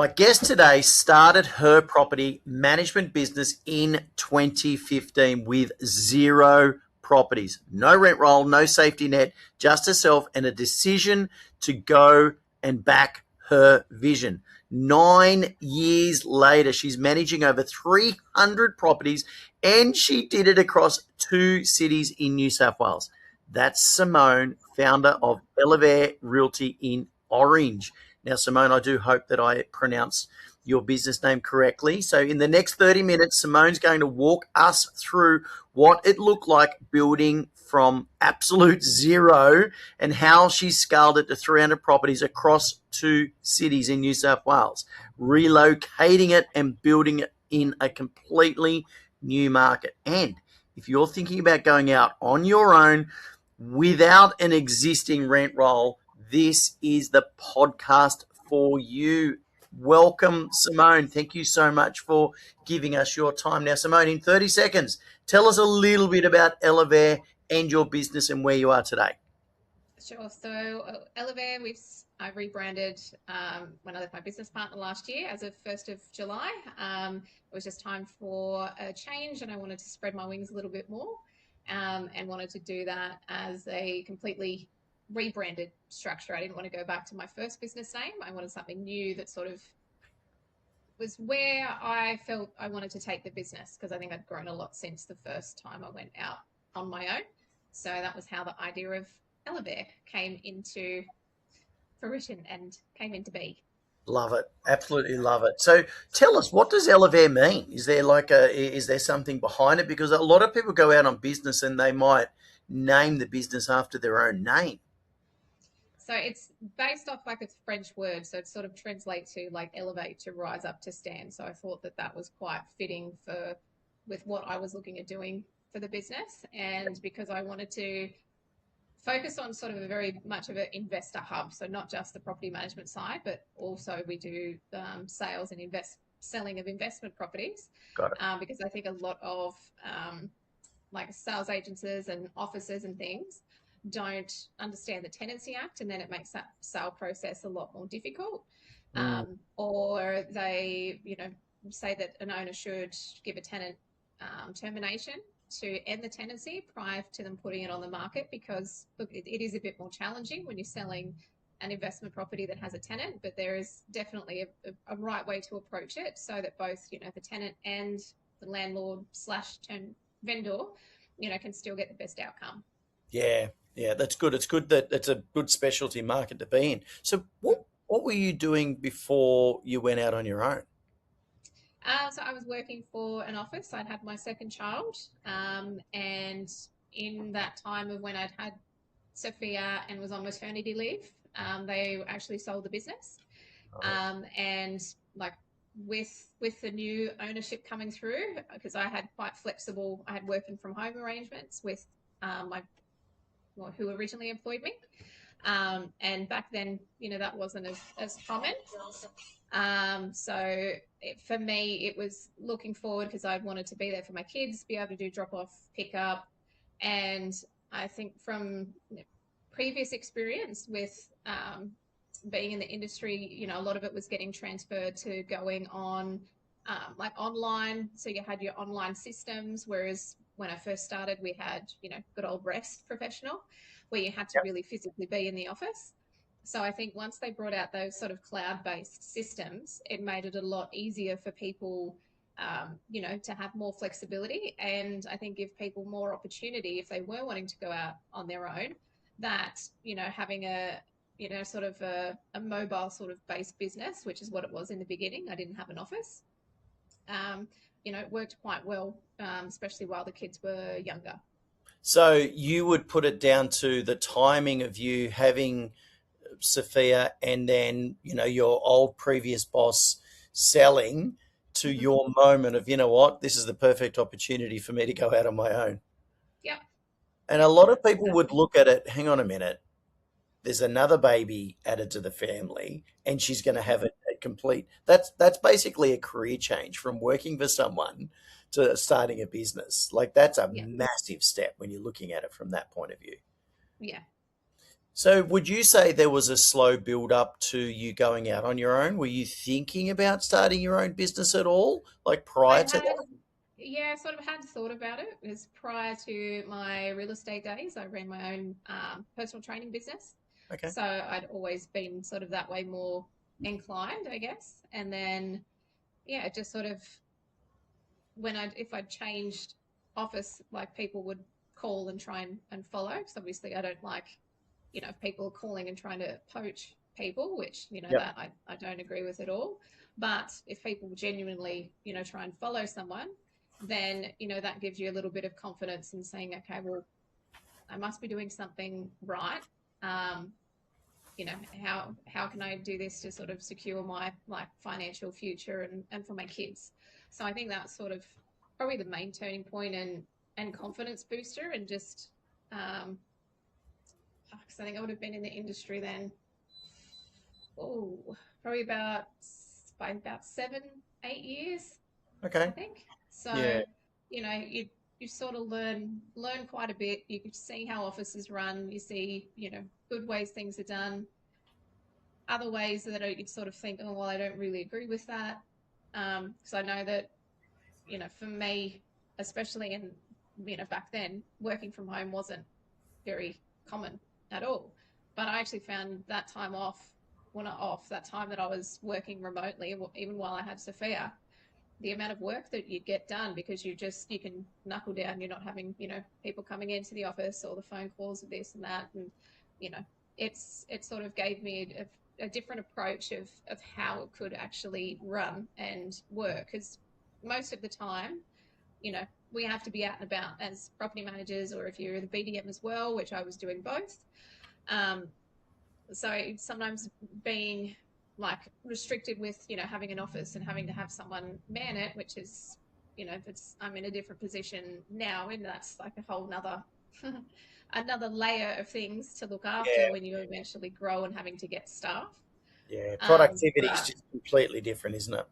My guest today started her property management business in 2015 with zero properties, no rent roll, no safety net, just herself and a decision to go and back her vision. 9 years later, she's managing over 300 properties and she did it across 2 cities in New South Wales. That's Simone, founder of Elevare Realty in Orange. Now, Simone, I do hope that I pronounced your business name correctly. So in the next 30 minutes, Simone's going to walk us through what it looked like building from absolute zero and how she scaled it to 300 properties across 2 cities in New South Wales, relocating it and building it in a completely new market. And if you're thinking about going out on your own without an existing rent roll, this is the podcast for you. Welcome, Simone. Thank you so much for giving us your time. Now, Simone, in 30 seconds, tell us a little bit about Elevare and your business and where you are today. Sure. So Elevare, I rebranded when I left my business partner last year as of 1st of July. It was just time for a change and I wanted to spread my wings a little bit more and wanted to do that as a completely rebranded structure. I didn't want to go back to my first business name. I wanted something new that sort of was where I felt I wanted to take the business, because I think I'd grown a lot since the first time I went out on my own. So that was how the idea of Elevare came into fruition and came into be. Love it. Absolutely love it. So tell us, what does Elevare mean? Is there something behind it? Because a lot of people go out on business and they might name the business after their own name. So it's based off like a French word. So it sort of translates to like elevate, to rise up, to stand. So I thought that was quite fitting with what I was looking at doing for the business. And because I wanted to focus on sort of a very much of an investor hub. So not just the property management side, but also we do sales and selling of investment properties. Got it. Because I think a lot of like sales agencies and offices and things don't understand the Tenancy Act, and then it makes that sale process a lot more difficult. Or they, say that an owner should give a tenant termination to end the tenancy prior to them putting it on the market, because look, it is a bit more challenging when you're selling an investment property that has a tenant, but there is definitely a right way to approach it so that both, the tenant and the landlord / vendor, can still get the best outcome. Yeah, that's good. It's good that it's a good specialty market to be in. So what were you doing before you went out on your own? So I was working for an office. I'd had my second child, and in that time of when I'd had Sophia and was on maternity leave, they actually sold the business. And like with the new ownership coming through, because I had working from home arrangements with who originally employed me. And back then, that wasn't as common. So for me, it was looking forward, because I wanted to be there for my kids, be able to do drop off, pick up. And I think from previous experience with being in the industry, a lot of it was getting transferred to going on like online. So you had your online systems, whereas when I first started, we had, good old Rest Professional, where you had to really physically be in the office. So I think once they brought out those sort of cloud-based systems, it made it a lot easier for people, to have more flexibility. And I think give people more opportunity if they were wanting to go out on their own, that, having a, sort of a mobile sort of based business, which is what it was in the beginning. I didn't have an office. It worked quite well, especially while the kids were younger. So you would put it down to the timing of you having Sophia and then, your old previous boss selling to your moment of, what, this is the perfect opportunity for me to go out on my own. Yeah. And a lot of people would look at it, hang on a minute, there's another baby added to the family and she's going to have a complete, that's basically a career change from working for someone to starting a business. Like that's a massive step when you're looking at it from that point of view. Yeah. So would you say there was a slow build up to you going out on your own? Were you thinking about starting your own business at all, like I prior to had, that? yeah, sort of had thought about it. It was prior to my real estate days. I ran my own personal training business. Okay. So I'd always been sort of that way more inclined, I guess. And then, yeah, it just sort of if I'd changed office, like people would call and try and follow. Because obviously I don't like, people calling and trying to poach people, which, Yep. that I don't agree with at all. But if people genuinely, try and follow someone, then, that gives you a little bit of confidence in saying, okay, well, I must be doing something right. Um, how can I do this to sort of secure my like financial future and for my kids? So I think that's sort of probably the main turning point and confidence booster and just because I think I would have been in the industry then probably by about 7 8 years, I Okay. think. Yeah. So, you sort of learn quite a bit. You can see how offices run. You see, good ways things are done, other ways that you sort of think, oh well, I don't really agree with that. Because I know that, for me, especially in back then, working from home wasn't very common at all. But I actually found that time off, well not off, that time that I was working remotely, even while I had Sophia, the amount of work that you get done because you can knuckle down. You're not having people coming into the office or the phone calls of this and that, and you know it sort of gave me a different approach of how it could actually run and work because most of the time we have to be out and about as property managers, or if you're the BDM as well, which I was doing both. um, so sometimes being like restricted with having an office and having to have someone man it, which is it's I'm in a different position now, and that's like a whole nother another layer of things to look after Yeah. when you eventually grow and having to get staff. Yeah. Productivity is But just completely different, isn't it?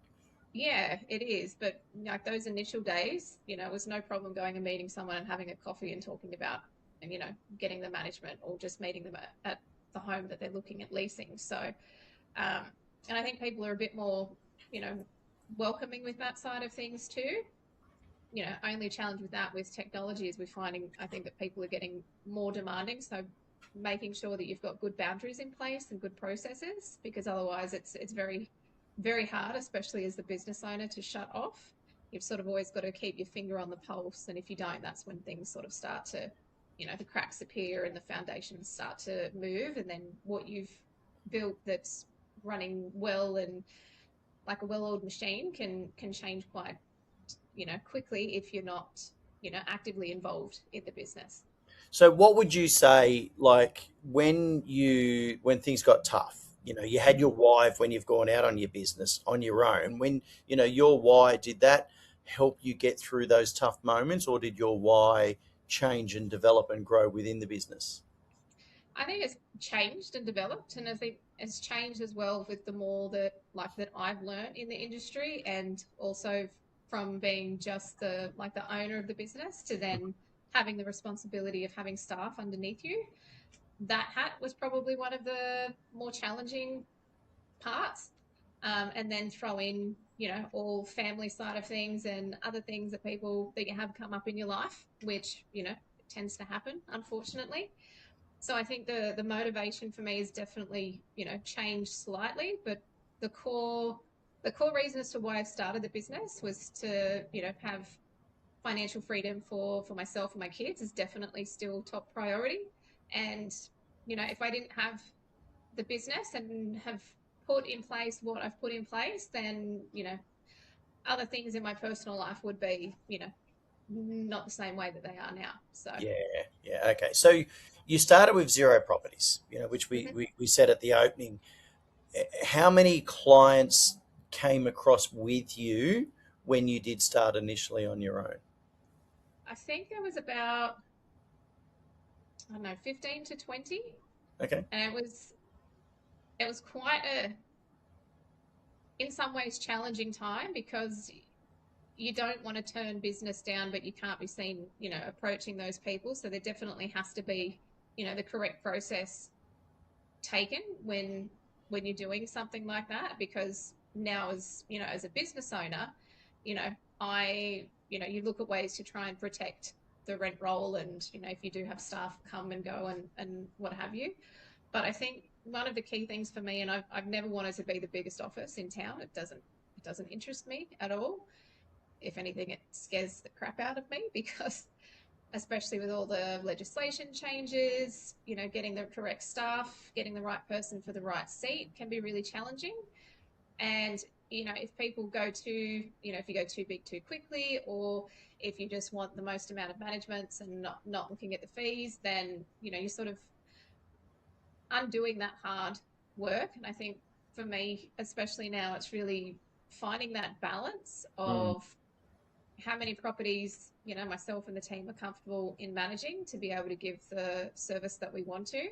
yeah, it is. But like those initial days, it was no problem going and meeting someone and having a coffee and talking about and getting the management or just meeting them at the home that they're looking at leasing. So um, and I think people are a bit more, you know, welcoming with that side of things too. Only challenge with that with technology is we're finding, I think, that people are getting more demanding. So making sure that you've got good boundaries in place and good processes, because otherwise it's very, very hard, especially as the business owner, to shut off. You've sort of always got to keep your finger on the pulse. And if you don't, that's when things sort of start to, the cracks appear and the foundations start to move. And then what you've built that's running well and like a well-oiled machine can change quite quickly if you're not actively involved in the business. So what would you say, like when things got tough, you had your why when you've gone out on your business on your own. When, your why, did that help you get through those tough moments, or did your why change and develop and grow within the business? I think it's changed and developed, and I think it's changed as well with the more that I've learned in the industry, and also from being just the owner of the business to then having the responsibility of having staff underneath you. That hat was probably one of the more challenging parts. And then throw in, all family side of things and other things that people that you have come up in your life, which, tends to happen, unfortunately. So I think the motivation for me is definitely, changed slightly, but the core the core reason as to why I started the business was to, have financial freedom for myself and my kids is definitely still top priority. And, if I didn't have the business and have put in place what I've put in place, then, other things in my personal life would be, not the same way that they are now. So, Yeah, yeah, okay. So you started with zero properties, which we, mhm. we, we said at the opening. How many clients came across with you when you did start initially on your own? I think there was about, I don't know, 15 to 20. Okay. And it was quite in some ways, challenging time because you don't want to turn business down, but you can't be seen, approaching those people. So there definitely has to be, the correct process taken when you're doing something like that, because now, as you know, as a business owner, you know, you look at ways to try and protect the rent roll, and if you do have staff come and go and what have you. But I think one of the key things for me, and I've never wanted to be the biggest office in town. It doesn't interest me at all. If anything, it scares the crap out of me because, especially with all the legislation changes, getting the correct staff, getting the right person for the right seat can be really challenging. And, if people go too, if you go too big too quickly, or if you just want the most amount of managements and not looking at the fees, then, you're sort of undoing that hard work. And I think for me, especially now, it's really finding that balance Mm. of how many properties myself and the team are comfortable in managing to be able to give the service that we want to,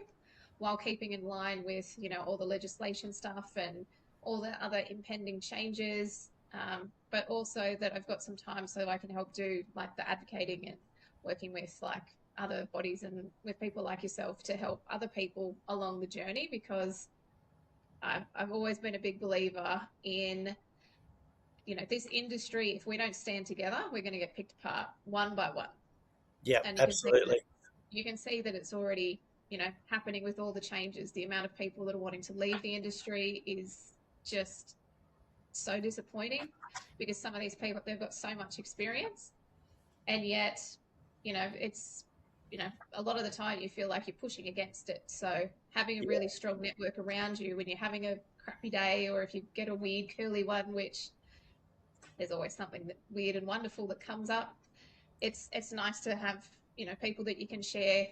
while keeping in line with all the legislation stuff and all the other impending changes, but also that I've got some time so I can help do like the advocating and working with like other bodies and with people like yourself to help other people along the journey, because I've always been a big believer in this industry. If we don't stand together, we're going to get picked apart one by one. Yeah, And absolutely. you can see that it's already, happening with all the changes. The amount of people that are wanting to leave the industry is just so disappointing, because some of these people, they've got so much experience, and yet, it's, a lot of the time you feel like you're pushing against it. So having a really strong network around you when you're having a crappy day, or if you get a weird curly one, which there's always something that weird and wonderful that comes up. It's nice to have people that you can share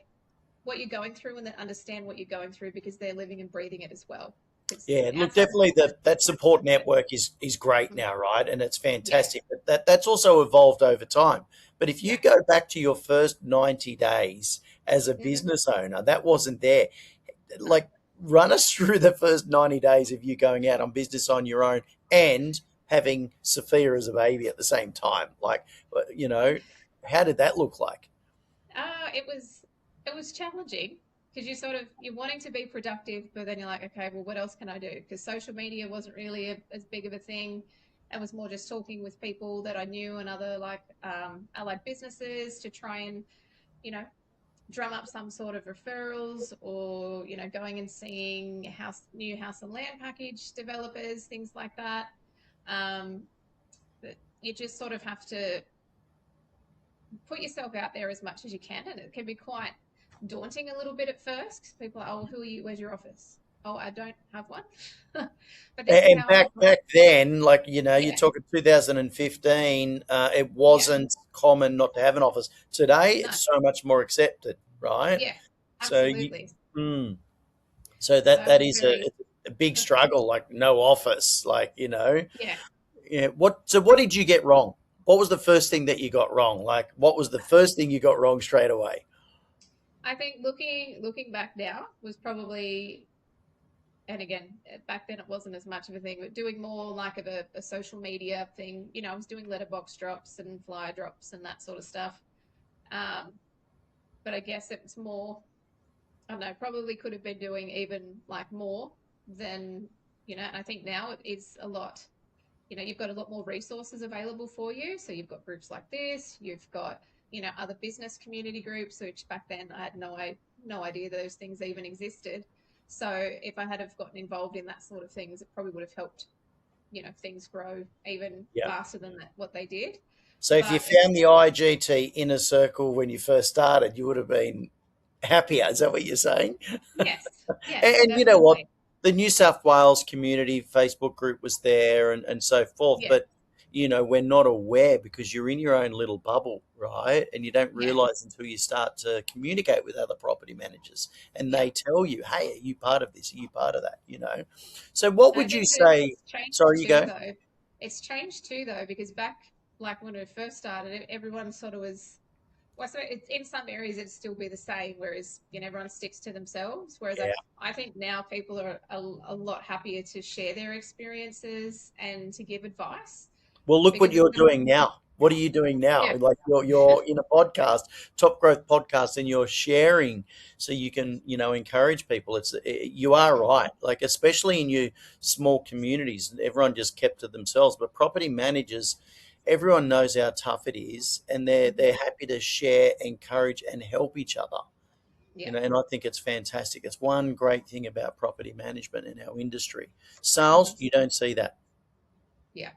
what you're going through and that understand what you're going through, because they're living and breathing it as well. Because Yeah, look, outside definitely that support network is great of now, right? And it's yeah, fantastic. But that's also evolved over time. But if you yeah, go back to your first 90 days as a mm-hmm. business owner, that wasn't there. No, Like, run us through the first 90 days of you going out on business on your own and having Sophia as a baby at the same time. Like, you know, how did that look like? it was challenging, because you're wanting to be productive, but then you're like, okay, well, what else can I do? Because social media wasn't really as big of a thing. It was more just talking with people that I knew and other like allied businesses to try and you know drum up some sort of referrals, or going and seeing new house and land package developers, things like that. Um, but you just sort of have to put yourself out there as much as you can, and it can be quite daunting a little bit at first. People are, oh, who are you? Where's your office? Oh, I don't have one. But this is And how I back operate. then, like you're Yeah, talking 2015, it yeah, wasn't common not to have an office. Today, no, it's so much more accepted, right? yeah, So you, absolutely. mm, so So that it that was is very, a big struggle. Like no office, yeah. Yeah. What did you get wrong? What was the first thing that you got wrong? Like, what was the first thing you got wrong straight away? I think looking back now was probably, and again, back then it wasn't as much of a thing, but doing more like of a social media thing. I was doing letterbox drops and flyer drops and that sort of stuff. Um, but I guess it was more, I don't know, probably could have been doing even like more than, and I think now it is a lot, you've got a lot more resources available for you. So you've got groups like this, you've got, other business community groups, which back then I had no idea those things even existed. So if I had have gotten involved in that sort of things, it probably would have helped, things grow even Yeah. faster than what they did. So if you But it's, found the IGT inner circle when you first started, you would have been happier. Is that what you're saying? yes, And, yes, you know what? definitely. The New South Wales community Facebook group was there and so forth. Yeah, But, we're not aware because you're in your own little bubble, right? And you don't yeah, realize until you start to communicate with other property managers and yeah. they tell you, hey, are you part of this? Are you part of that? So what And I would you think say? it's changed Sorry, you too, go. though. It's changed too, though, because back like when we first started, everyone sort of was. Well, so it's, in some areas it'd still be the same, whereas everyone sticks to themselves. Whereas Yeah. I think now people are a lot happier to share their experiences and to give advice, Well, look what because you're doing now. What are you doing now? Yeah. Like you're in a podcast, Top Growth Podcast, and you're sharing so you can, encourage people. You are right. Like especially in your small communities, everyone just kept to themselves. But property managers, everyone knows how tough it is, and they're Mhm. happy to share, encourage, and help each other. Yeah. And I think it's fantastic. It's one great thing about property management in our industry. Sales, Mhm. you don't see that, Yeah.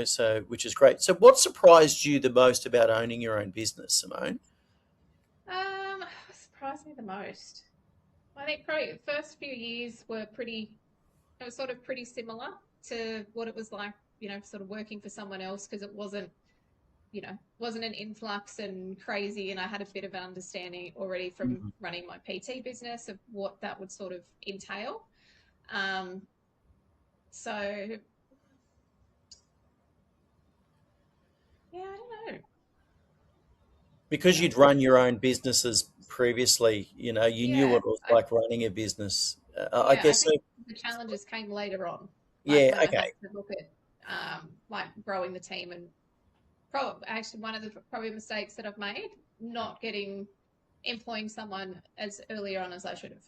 so which is great. So what surprised you the most about owning your own business, Simone? What surprised me the most. I think probably the first few years were pretty, it was sort of pretty similar to what it was like, sort of working for someone else because it wasn't an influx and crazy. And I had a bit of an understanding already from Mhm. running my PT business of what that would sort of entail. Um, so, yeah, I don't know. Because That you'd was, run your own businesses previously, you knew yeah, what it was like running a business. I I guess so. think the challenges came later on, like Yeah. when I had Okay. to look at like growing the team and probably actually one of the probably mistakes that I've made, not getting employing someone as early on as I should have.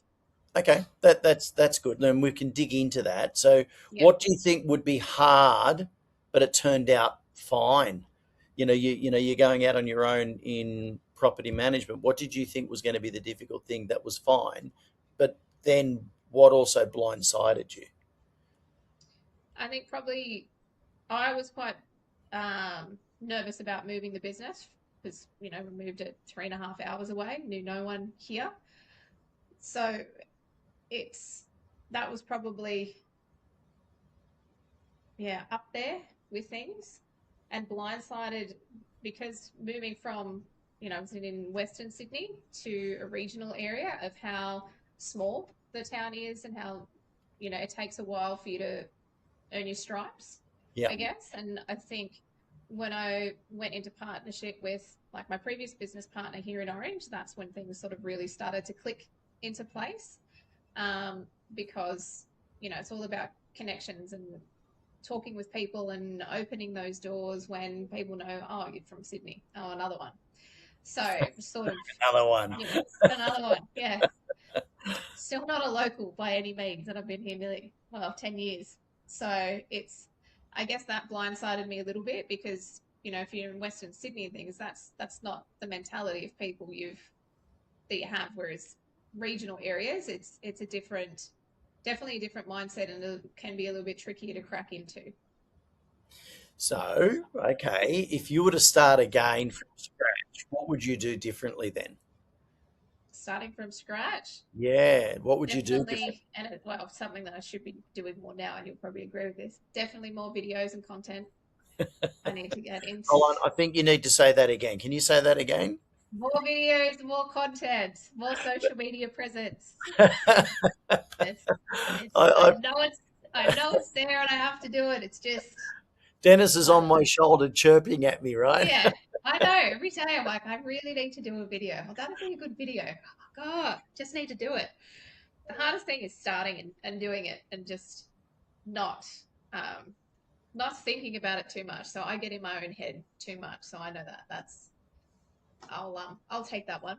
Okay. That's good. Then we can dig into that. So, Yeah, what do you think would be hard, but it turned out fine? You're going out on your own in property management. What did you think was going to be the difficult thing that was fine, but then what also blindsided you? I think probably I was quite nervous about moving the business because we moved it 3.5 hours away, knew no one here, so it's that was probably up there with things and blindsided because moving from I was in Western Sydney to a regional area of how small the town is and how it takes a while for you to earn your stripes, Yeah. I guess. And I think when I went into partnership with like my previous business partner here in Orange, that's when things sort of really started to click into place, because it's all about connections and talking with people and opening those doors when people know, oh, you're from Sydney, oh, another one. So sort of, Another one. another one, yeah. Still not a local by any means, and I've been here nearly 10 years. So I guess that blindsided me a little bit because if you're in Western Sydney and things, that's not the mentality of people that you have. Whereas regional areas, it's a definitely a different mindset, and it can be a little bit trickier to crack into. So, okay, if you were to start again from scratch, what would you do differently then? Starting from scratch, Yeah, what would you do differently? definitely, and well, something that I should be doing more now, and you'll probably agree with this. Definitely more videos and content I need to get into. Hold on, I think you need to say that again. Can you say that again? More videos, more content, more social media presence. I, It's, I, I know it's there, and I have to do it. It's just, Dennis is on uh, my shoulder chirping at me, right? yeah. I know. Every day I'm like, I really need to do a video. Well, that'd be a good video. Oh, God, just need to do it. The hardest thing is starting and doing it, and just not um, not thinking about it too much. So I get in my own head too much. So I know that's I'll take that one.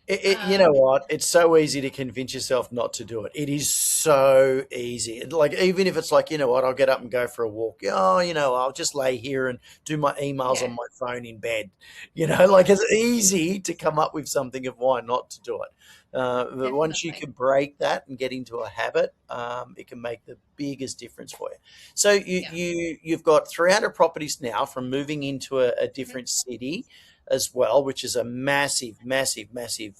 You know Um, what? It's so easy to convince yourself not to do it. It is so easy. Like even if it's like, you know what, I'll get up and go for a walk. Oh, I'll just lay here and do my emails yeah, on my phone in bed. Like yeah, it's easy to come up with something of why not to do it. But once you definitely. can break that and get into a habit, it can make the biggest difference for you. So Yeah. you've got 300 properties now from moving into a Mhm. different city as well, which is a massive, massive, massive,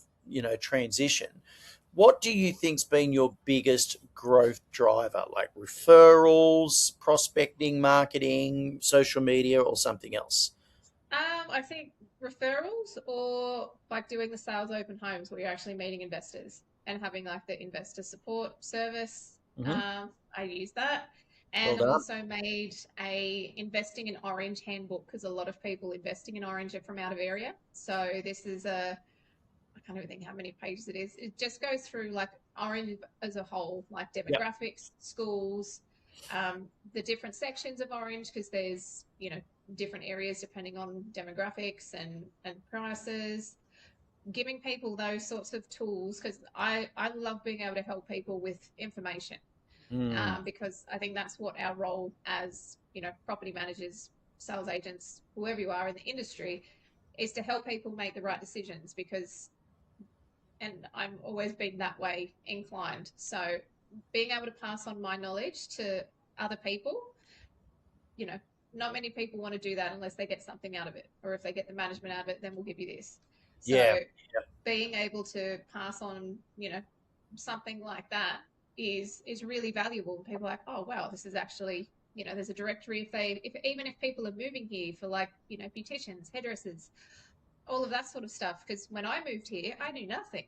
transition. What do you think's been your biggest growth driver, like referrals, prospecting, marketing, social media, or something else? I think referrals or like doing the sales open homes where you're actually meeting investors and having like the investor support service. Hmm. I use that. Well And I've done. also made a investing in Orange handbook because a lot of people investing in Orange are from out of area. So this is I can't even think how many pages it is. It just goes through like Orange as a whole, like Yep. demographics, schools, the different sections of Orange, because there's different areas depending on demographics and prices, giving people those sorts of tools, because I love being able to help people with information, Mm. because I think that's what our role as, property managers, sales agents, whoever you are in the industry, is to help people make the right decisions. Because, and I'm always been that way inclined. So being able to pass on my knowledge to other people, you know, not many people want to do that unless they get something out of it, or if they get the management out of it, then we'll give you this. Yeah. So being able to pass on, something like that is really valuable. People are like, oh wow, this is actually, there's a directory. If even if people are moving here for, like, beauticians, hairdressers, all of that sort of stuff. Because when I moved here, I knew nothing.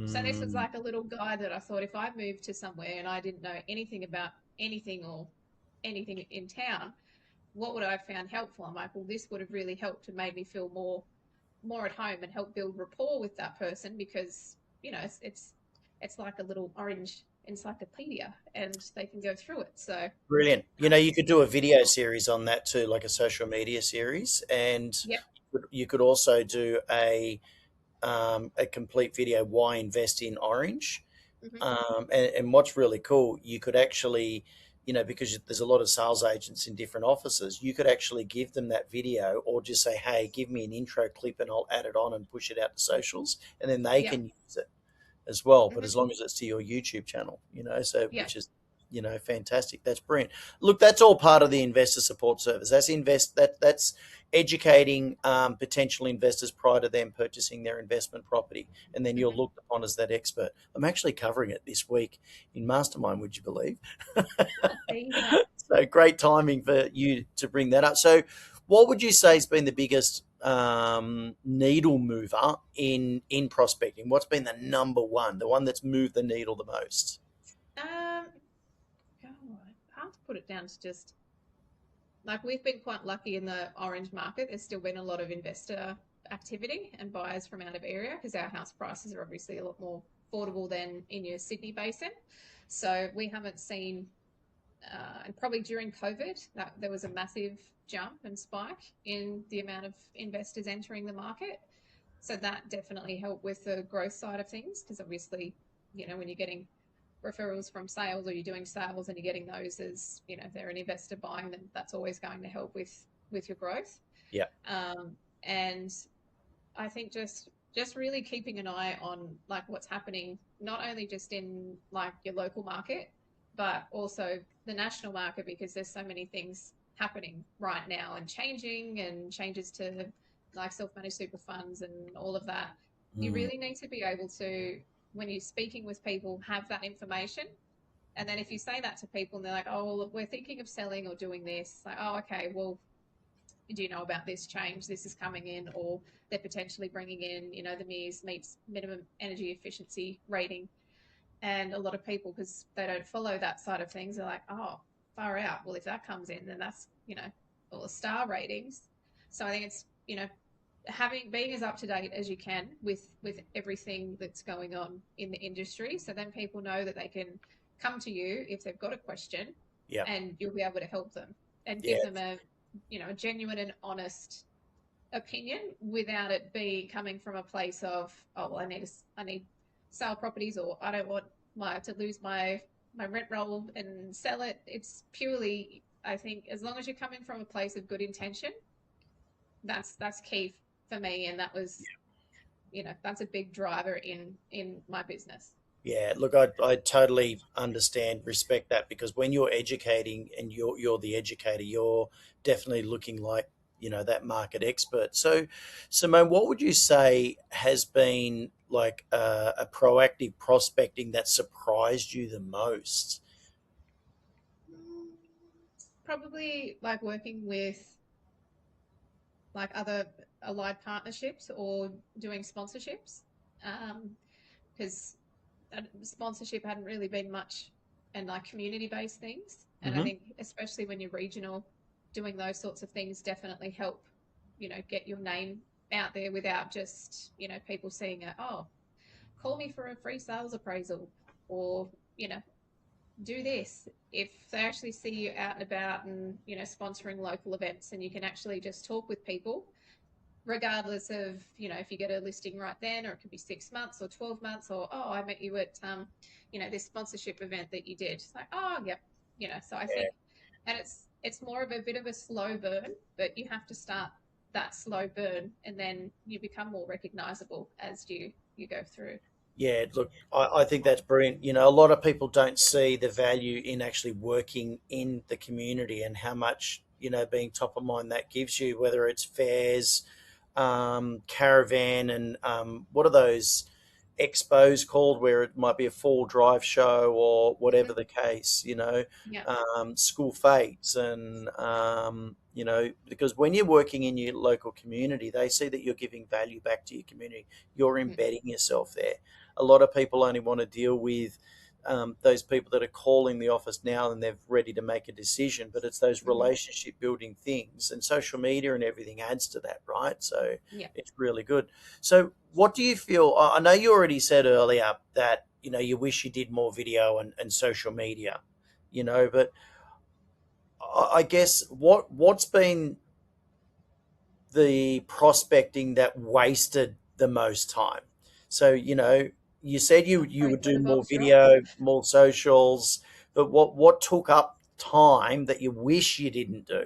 So this was Mm. like a little guide that I thought, if I moved to somewhere and I didn't know anything about anything or anything in town, what would I have found helpful? I'm like, well, this would have really helped to make me feel more at home and help build rapport with that person. Because it's like a little orange encyclopedia, and they can go through it. So Brilliant. You could do a video series on that too, like a social media series, and yep. you could also do a complete video why invest in Orange. Hmm. And what's really cool, you could actually, because there's a lot of sales agents in different offices, you could actually give them that video, or just say, hey, give me an intro clip and I'll add it on and push it out to socials, and then they Yep. can use it as well. But Hmm. as long as it's to your YouTube channel, so Yep. which is, fantastic. That's brilliant. Look, that's all part of the investor support service. That's educating potential investors prior to them purchasing their investment property, and then you're Hmm. looked upon as that expert. I'm actually covering it this week in Mastermind. Would you believe? Oh, there you go. So great timing for you to bring that up. So, what would you say has been the biggest needle mover in prospecting? What's been the number one, the one that's moved the needle the most? Um, God, hard to put it down to just, like, we've been quite lucky in the orange market. There's still been a lot of investor activity and buyers from out of area, because our house prices are obviously a lot more affordable than in your Sydney basin. So we haven't seen, and probably during COVID, that there was a massive jump and spike in the amount of investors entering the market. So that definitely helped with the growth side of things, because obviously, when you're getting referrals from sales, or you're doing sales and you're getting those as, if they're an investor buying them, that's always going to help with your growth. Yeah. And I think just really keeping an eye on, like, what's happening, not only just in, like, your local market, but also the national market, because there's so many things happening right now, and changing, and changes to, like, self-managed super funds and all of that. You Mm. really need to be able to, when you're speaking with people, have that information. And then if you say that to people and they're like, oh, well, we're thinking of selling or doing this, like, oh, okay, well, do you know about this change? This is coming in, or they're potentially bringing in, the MEES meets minimum energy efficiency rating. And a lot of people, because they don't follow that side of things, are like, oh, far out. Well, if that comes in, then that's, all the star ratings. So I think it's, being as up to date as you can with everything that's going on in the industry. So then people know that they can come to you if they've got a question, Yeah. and you'll be able to help them and Yeah. give them a genuine and honest opinion, without it be coming from a place of, oh, well, I need sell properties, or I don't want to lose my rent roll and sell it. It's purely, I think, as long as you're coming from a place of good intention, that's key for me. And that was, that's a big driver in my business. Yeah, look, I totally understand, respect that, because when you're educating and you're the educator, you're definitely looking like, that market expert. So, Simone, what would you say has been like a proactive prospecting that surprised you the most? Probably like working with, like, other allied partnerships, or doing sponsorships, because sponsorship hadn't really been much, and like community-based things. And I Hmm. think especially when you're regional, doing those sorts of things definitely help, get your name out there, without just, people seeing it, oh, call me for a free sales appraisal, or, you know, do this. If they actually see you out and about and, sponsoring local events, and you can actually just talk with people, regardless of, if you get a listing right then, or it could be 6 months or 12 months, or, oh, I met you at, this sponsorship event that you did. It's like, oh, yep. So I think, and it's more of a bit of a slow burn, but you have to start that slow burn, and then you become more recognizable as you go through. Yeah, look, I think that's brilliant. A lot of people don't see the value in actually working in the community and how much, being top of mind that gives you, whether it's fairs, caravan, and what are those expos called, where it might be a fall drive show or whatever Hmm. the case, Yeah. school fates, and, because when you're working in your local community, they see that you're giving value back to your community. You're Mm. embedding yourself there. A lot of people only want to deal with those people that are calling the office now and they're ready to make a decision, but it's those Hmm. relationship building things, and social media and everything adds to that, right? So Yeah. it's really good. So what do you feel? I know you already said earlier that you wish you did more video and social media, but I guess what's been the prospecting that wasted the most time? So, you said you Probably would do more letterbox drops. video, more socials, but what took up time that you wish you didn't do?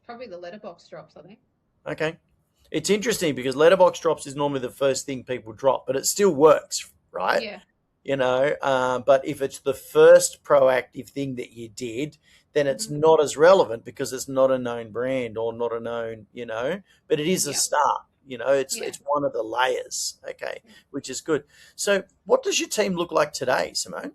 Probably the letterbox drops, I think. Okay. It's interesting because letterbox drops is normally the first thing people drop, but it still works, right? Yeah. But if it's the first proactive thing that you did, then it's Hmm. not as relevant because it's not a known brand or not a known, but it is a Yeah. start. It's Yeah. it's one of the layers, okay, which is good. So, what does your team look like today, Simone?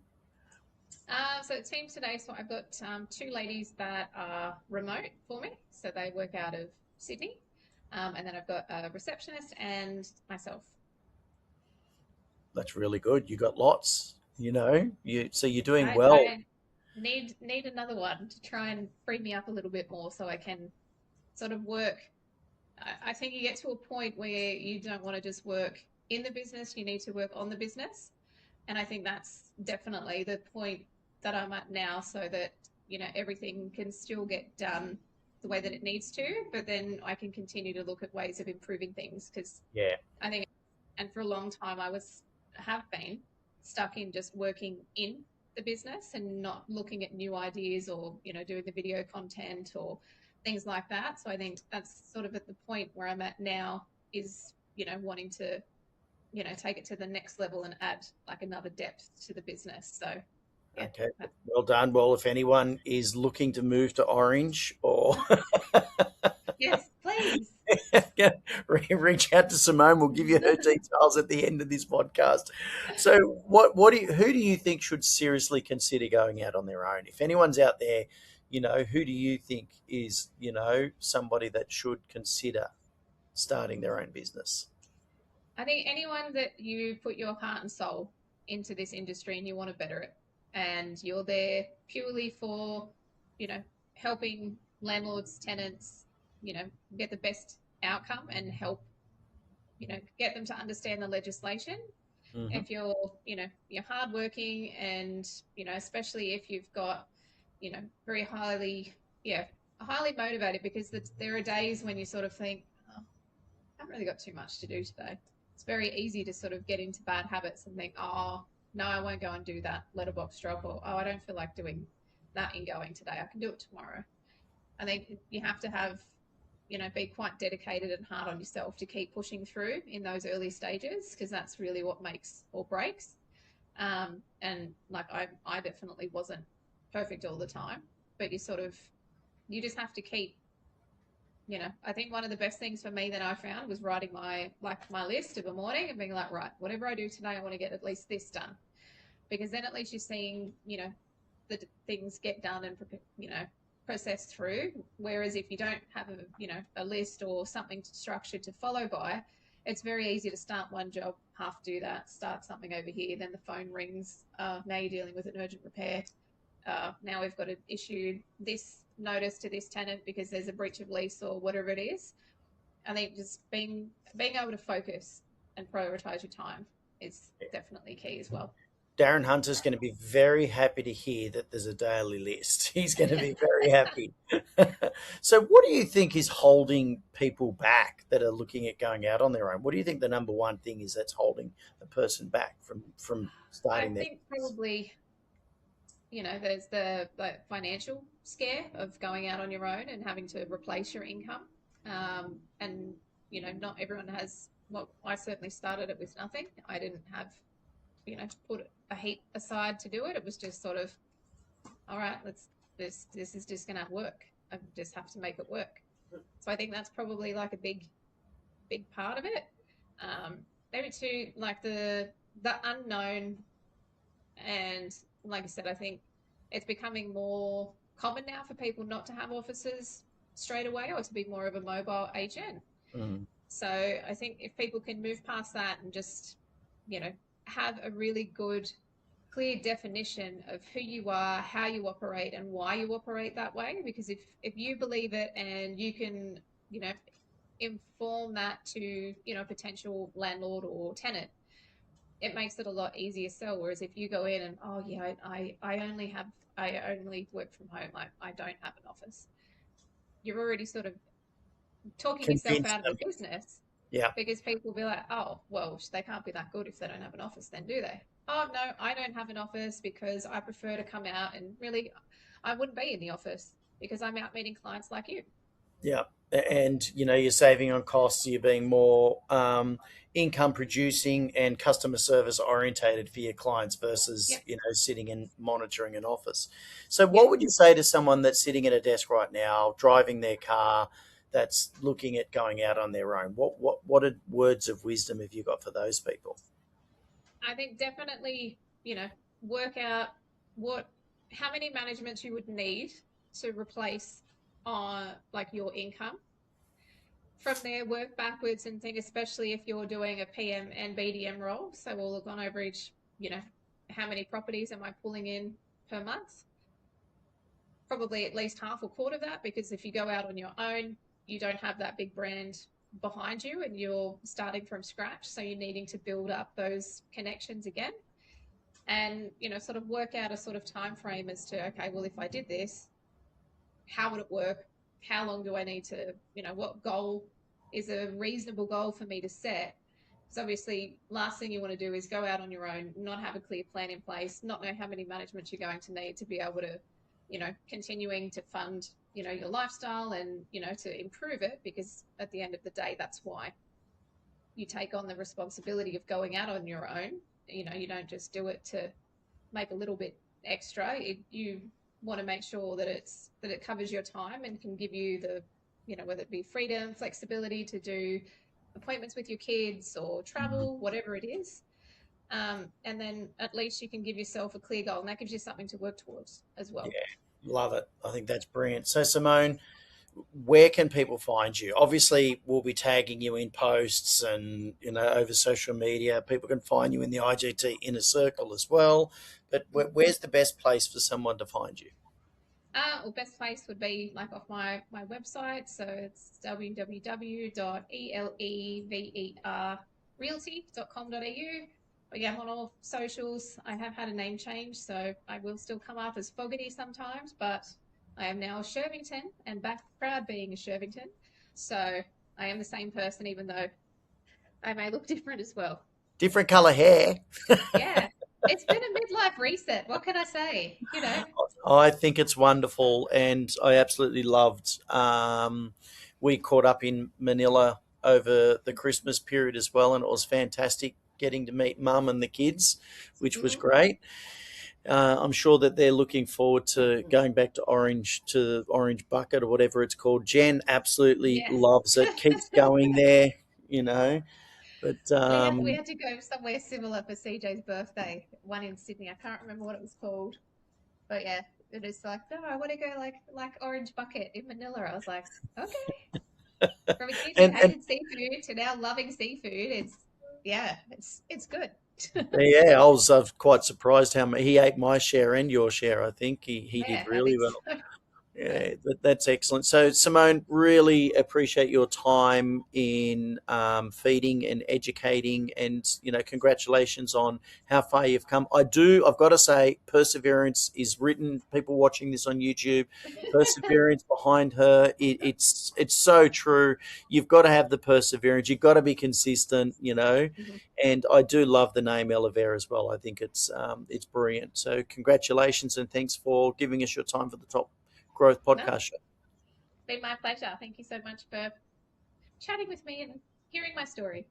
So it seems today, so I've got two ladies that are remote for me. So they work out of Sydney. And then I've got a receptionist and myself. That's really good. You got lots, so you're doing I, well. I need another one to try and free me up a little bit more so I can sort of work. I think you get to a point where you don't want to just work in the business, you need to work on the business. And I think that's definitely the point that I'm at now, so that, everything can still get done the way that it needs to, but then I can continue to look at ways of improving things. Because Yeah. I think, and for a long time, have been stuck in just working in the business and not looking at new ideas, or, doing the video content or things like that. So I think that's sort of at the point where I'm at now, is, wanting to, take it to the next level and add like another depth to the business. So yeah, Okay. Well done. Well, if anyone is looking to move to Orange or yes, please. yeah, reach out to Simone. We'll give you her details at the end of this podcast. So, who do you think should seriously consider going out on their own? If anyone's out there, who do you think is, somebody that should consider starting their own business? I think anyone that you put your heart and soul into this industry and you want to better it, and you're there purely for, you know, helping landlords, tenants, get the best outcome and help, get them to understand the legislation. Hmm. If you're hardworking, and, especially if you've got, very yeah, highly motivated, because there are days when you sort of think, oh, I haven't really got too much to do today. It's very easy to sort of get into bad habits and think, oh, no, I won't go and do that letterbox drop, or, oh, I don't feel like doing that in going today. I can do it tomorrow. I think you have to have, be quite dedicated and hard on yourself to keep pushing through in those early stages, because that's really what makes or breaks. And like I definitely wasn't perfect all the time, but you just have to keep, I think one of the best things for me that I found was writing my list of a morning and being like, right, whatever I do today, I want to get at least this done, because then at least you're seeing, the things get done and, processed through. Whereas if you don't have a list or something structured to follow by, it's very easy to start one job, half do that, start something over here, then the phone rings. Now you're dealing with an urgent repair. Now we've got to issue this notice to this tenant because there's a breach of lease or whatever it is. I think just being able to focus and prioritize your time is definitely key as well. Darren Hunter's going to be very happy to hear that there's a daily list. He's going to be very happy. So, what do you think is holding people back that are looking at going out on their own? What do you think the number one thing is that's holding a person back from I starting their think business? probably, there's the financial scare of going out on your own and having to replace your income. And, not everyone has, well, I certainly started it with nothing. I didn't have, put a heap aside to do it. It was just sort of, all right, this is just going to work. I just have to make it work. So I think that's probably like a big part of it. Um, Maybe too, like the unknown, and like I said, I think it's becoming more common now for people not to have offices straight away or to be more of a mobile agent. Mm, So I think if people can move past that and just, you know, have a really good, clear definition of who you are, how you operate, and why you operate that way. Because if you believe it and you can, you know, inform that to, a potential landlord or tenant, it makes it a lot easier sell. Whereas if you go in and, oh yeah, I only work from home, I don't have an office, you're already sort of talking yourself convince out of the them. business, Yeah, because people will be like, oh, well, they can't be that good if they don't have an office, then do they? Oh, no, I don't have an office because I prefer to come out, and really, I wouldn't be in the office because I'm out meeting clients like you. yeah. And you're saving on costs. You're being more income producing and customer service orientated for your clients versus Yep, sitting and monitoring an office. So, yep. what would you say to someone that's sitting at a desk right now, driving their car, that's looking at going out on their own? What words of wisdom have you got for those people? I think definitely, work out what how many managements you would need to replace on like your income. From there, work backwards and think, especially if you're doing a PM and BDM role. So we'll look on average, how many properties am I pulling in per month? Probably at least half or quarter of that, because if you go out on your own, you don't have that big brand behind you and you're starting from scratch. So you're needing to build up those connections again, and sort of work out a sort of time frame as to, okay, well, if I did this, how would it work? How long do I need to, what goal is a reasonable goal for me to set? Because obviously, last thing you want to do is go out on your own, not have a clear plan in place, not know how many managements you're going to need to be able to, continuing to fund, your lifestyle and, to improve it. Because at the end of the day, that's why you take on the responsibility of going out on your own. You don't just do it to make a little bit extra. You want to make sure that it covers your time and can give you the, whether it be freedom, flexibility to do appointments with your kids or Mhm. travel, whatever it is. And then at least you can give yourself a clear goal, and that gives you something to work towards as Yeah, well. love it. I think that's brilliant. So, Simone, where can people find you? Obviously, we'll be tagging you in posts and over social media. People can find you in the IGT inner circle as well. But where's the best place for someone to find you? Well, best place would be like off my website. So it's www.eleverrealty.com.au. But yeah, I'm on all socials. I have had a name change, so I will still come up as Fogarty sometimes, but I am now a Shervington and back proud being a Shervington. So I am the same person, even though I may look different as well. Different color hair. Yeah, it's been a midlife reset. What can I say? I think it's wonderful, and I absolutely loved. We caught up in Manila over the Christmas period as well, and it was fantastic getting to meet Mum and the kids, which was Mhm. great. I'm sure that they're looking forward to going back to Orange Bucket or whatever it's called. Jen absolutely Yeah. loves it, keeps going there, you know. But We had to go somewhere similar for CJ's birthday, one in Sydney. I can't remember what it was called, but yeah, it is like, no, I want to go like Orange Bucket in Manila. I was like, okay. From a kid who and hated seafood to now loving seafood, it's good. yeah, I was quite surprised how much he ate my share and your share. I think he did Yeah, I really think well. so. Yeah, that's excellent. So, Simone, really appreciate your time in feeding and educating, and congratulations on how far you've come. I've got to say, perseverance is written. People watching this on YouTube, perseverance behind her. It's so true. You've got to have the perseverance. You've got to be consistent. Mhm. And I do love the name Elevere as well. I think it's brilliant. So, congratulations and thanks for giving us your time for the Top Growth No, podcast show. been my pleasure. Thank you so much for chatting with me and hearing my story.